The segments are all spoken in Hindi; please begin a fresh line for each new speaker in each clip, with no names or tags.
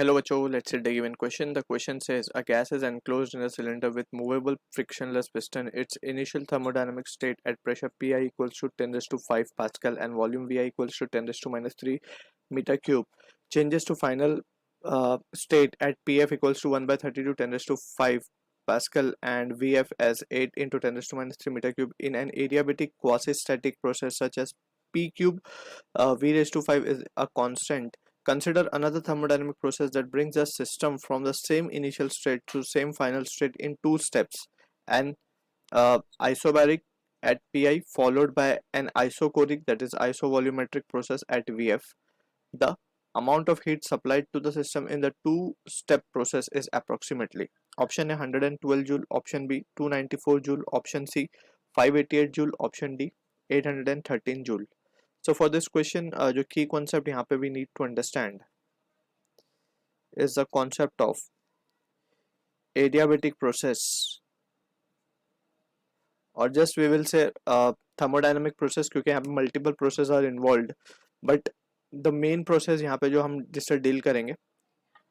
Hello बच्चों, let's see the given question. The question says a gas is enclosed in a cylinder with movable frictionless piston. Its initial thermodynamic state at pressure Pi equals to 10 raised to 5 Pascal and volume Vi equals to 10 raised to minus 3 meter cube. Changes to final state at Pf equals to 1 by 30 to 10 raised to 5 Pascal and Vf as 8 into 10 raised to minus 3 meter cube in an adiabatic quasi-static process such as P cube. V raised to 5 is a constant. Consider another thermodynamic process that brings a system from the same initial state to same final state in two steps. An isobaric at Pi followed by an isochoric, that is isovolumetric process at Vf. The amount of heat supplied to the system in the two-step process is approximately. Option A 112 joule, option B 294 joule, option C 588 joule, option D 813 joule. So for this question, जो key concept यहाँ पे we need to understand is the concept of adiabatic process, or just we will say thermodynamic process, क्योंकि यहाँ पे multiple process are involved, but the main process यहाँ पे जो हम जिससे deal करेंगे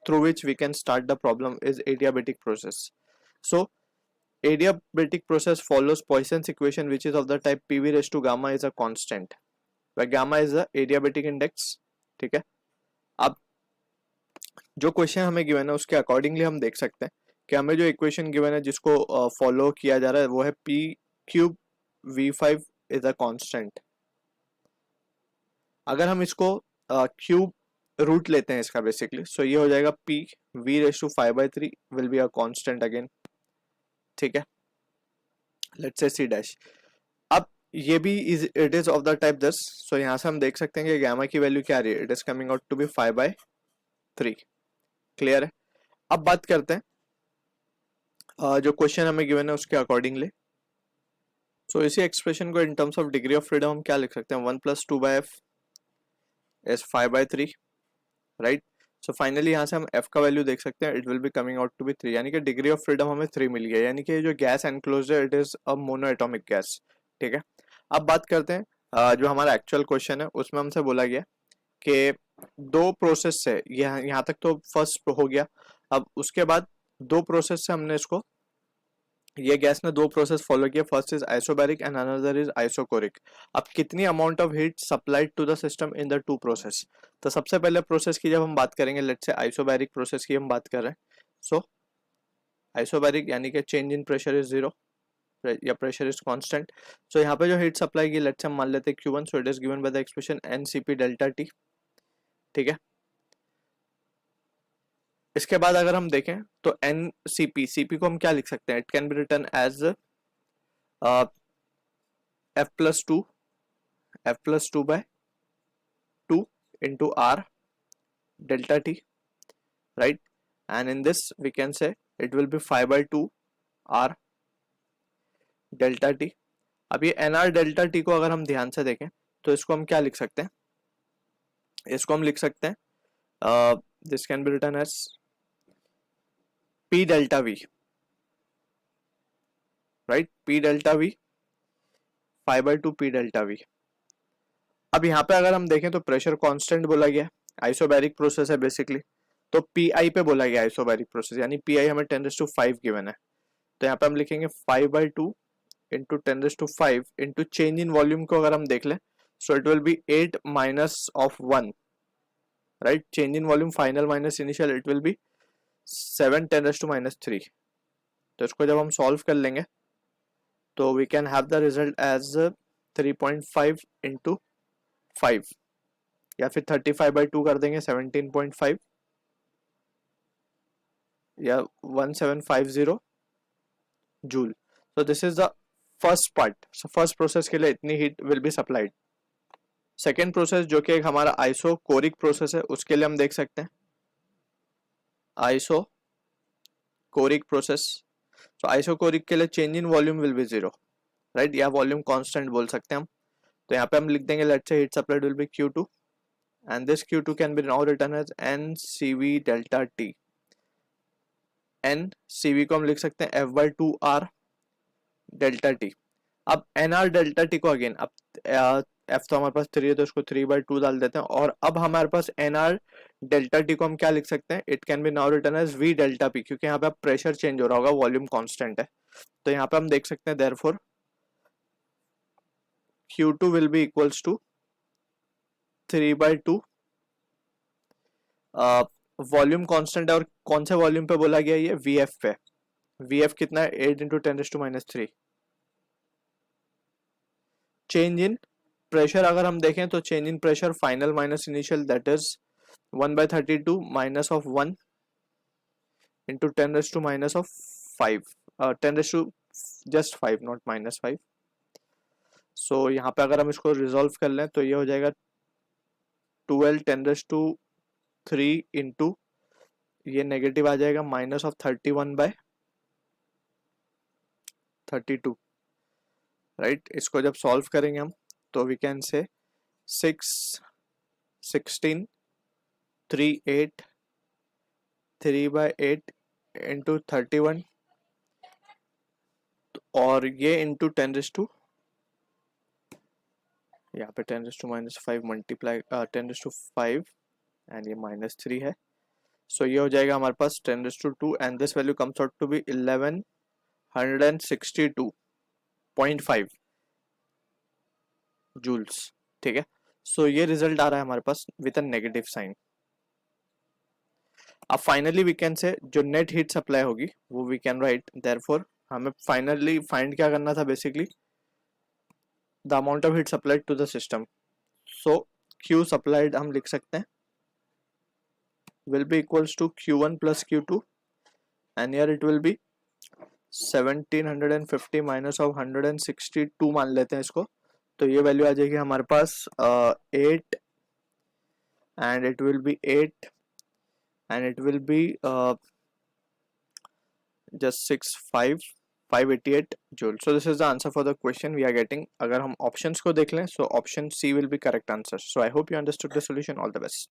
through which we can start the problem is adiabatic process. So adiabatic process follows Poisson's equation which is of the type PV raised to gamma is a constant, where gamma is the adiabatic index. ठीक है, अब जो क्वेश्चन हमें गिवन है उसके अकॉर्डिंगली हम देख सकते हैं कि हमें जो इक्वेशन गिवन है जिसको फॉलो किया जा रहा है वो है P cube V5 is a constant. अगर हम इसको क्यूब रूट लेते हैं इसका बेसिकली, सो ये हो जाएगा P V raise to 5/3 will be a constant again. ठीक है, लेट्स से सी डैश. अब ये भी it is of the type this. So यहाँ से हम देख सकते हैं कि गामा की वैल्यू क्या आ रही है, it is coming out to be 5/3. Clear है. अब बात करते हैं जो क्वेश्चन हमें गिवन है उसके अकॉर्डिंगली. सो इसी एक्सप्रेशन को in terms of degree of freedom हम क्या लिख सकते हैं, 1 + 2/f is 5/3. Right. So finally यहाँ से हम f का वैल्यू देख सकते हैं, it will be coming out to be 3. यानी कि डिग्री ऑफ फ्रीडम हमें 3 मिल गया, यानी कि जो गैस एनक्लोज्ड है it is a mono atomic gas. ठीक है. अब बात करते हैं जो हमारा एक्चुअल क्वेश्चन है उसमें हमसे बोला गया कि दो प्रोसेस से, यहाँ तक तो फर्स्ट हो गया. अब उसके बाद दो प्रोसेस से हमने इसको, ये गैस ने दो प्रोसेस फॉलो किया, first is isobaric and another is isochoric. अब कितनी amount of heat supplied to the system in the two process. तो सबसे पहले प्रोसेस की जब हम बात करेंगे, लेट्स से आइसोबैरिक प्रोसेस की हम बात कर रहे हैं. सो आइसोबैरिक यानी कि चेंज इन प्रेशर इज 0 या प्रेशर इज कांस्टेंट. सो यहाँ पे जो हीट सप्लाई की, लेट्स से हम मान लेते हैं Q1. So it is given by the expression NCP delta T. ठीक है. इसके बाद अगर हम देखें तो CP को हम क्या लिख सकते हैं, it can be written as F+2 into R delta T, right? And in this we can say it will be 5/2 R delta T. अब ये NR delta T को अगर हम ध्यान से देखें तो इसको हम क्या लिख सकते हैं, इसको हम लिख सकते हैं this can be written as P delta V, right? P delta V 5/2 P delta V. अब यहाँ पे अगर हम देखें तो प्रेशर कांस्टेंट बोला गया, आइसोबैरिक प्रोसेस है बेसिकली, तो PI पे बोला गया आइसोबैरिक प्रोसेस, यानी PI हमें 10⁵ गिवन है. तो यहाँ पे हम लिखेंगे 5/2 into 10⁵ into change in volume को अगर हम देख लें, so it will B 8 -1, right? Change in volume final minus initial, it will B 7 10⁻³ तो इसको जब हम सॉल्व कर लेंगे तो we can have the result as 3.5 into 5, या फिर 35/2 कर देंगे 17.5 या 1750 joule. So this is the first part. So first process के लिए इतनी heat will be supplied. Second process जो कि एक हमारा आइसोकोरिक प्रोसेस है, उसके लिए हम देख सकते हैं आइसोकोरिक प्रोसेस. सो आइसोकोरिक के लिए change in volume will be 0, right? या वॉल्यूम कांस्टेंट बोल सकते हैं हम. तो यहाँ पे हम लिख देंगे let's say heat supplied will be Q2 and this Q2 can be now written as NCV delta T. NCV को हम लिख सकते हैं F/2R delta T. अब NR delta T को अगेन, अब एफ तो हमारे पास 3 है तो इसको 3/2 डाल देते हैं। और अब हमारे पास एन आर डेल्टा टी को हम क्या लिख सकते हैं, it can be now written as V delta P, क्योंकि यहाँ पे प्रेशर चेंज हो रहा होगा, वॉल्यूम कांस्टेंट है। तो यहाँ पे हम देख सकते हैं therefore Q2 will be equals to 3/2, volume constant है और कौन से वॉल्यूम पे बोला गया, ये VF पे। VF कितना है, 8 × 10⁻³ चेंज इन प्रेशर अगर हम देखें तो change in pressure final minus initial, that is 1/32 minus of 1 into 10⁻5, 10⁻5 not -5। सो यहाँ पे अगर हम इसको रिजॉल्व कर लें तो ये हो जाएगा 12 10⁻³ इंटू ये नेगेटिव आ जाएगा माइनस ऑफ 31/32, राइट। इसको जब सॉल्व करेंगे हम तो वी कैन से 6 16 3 8 3/8 इंटू 31 और ये इंटू 10⁻, यहाँ पे 10⁻⁻5 मल्टीप्लाई 10⁻5 एंड ये -3 है। सो ये हो जाएगा हमारे पास 10⁻2 and this value comes out to be 1162.5 joules, ठीक है। सो ये रिजल्ट आ रहा है हमारे पास विद अ नेगेटिव साइन। अब फाइनली वी कैन से जो नेट हीट सप्लाई होगी वो वी कैन राइट देयरफॉर हमें फाइनली फाइंड क्या करना था, basically the amount of heat supplied to the system. So Q supplied हम लिख सकते हैं will be equals to Q1 plus Q2 and here it will be 1750 minus of 162 मान लेते हैं इसको। तो ये वैल्यू आ जाएगी हमारे पास 8 and it will be 8 and it will be just 588 joule. So this is the answer for the question we are getting. अगर हम options को देख लें so option C will be correct answer. So I hope you understood the solution. All the best.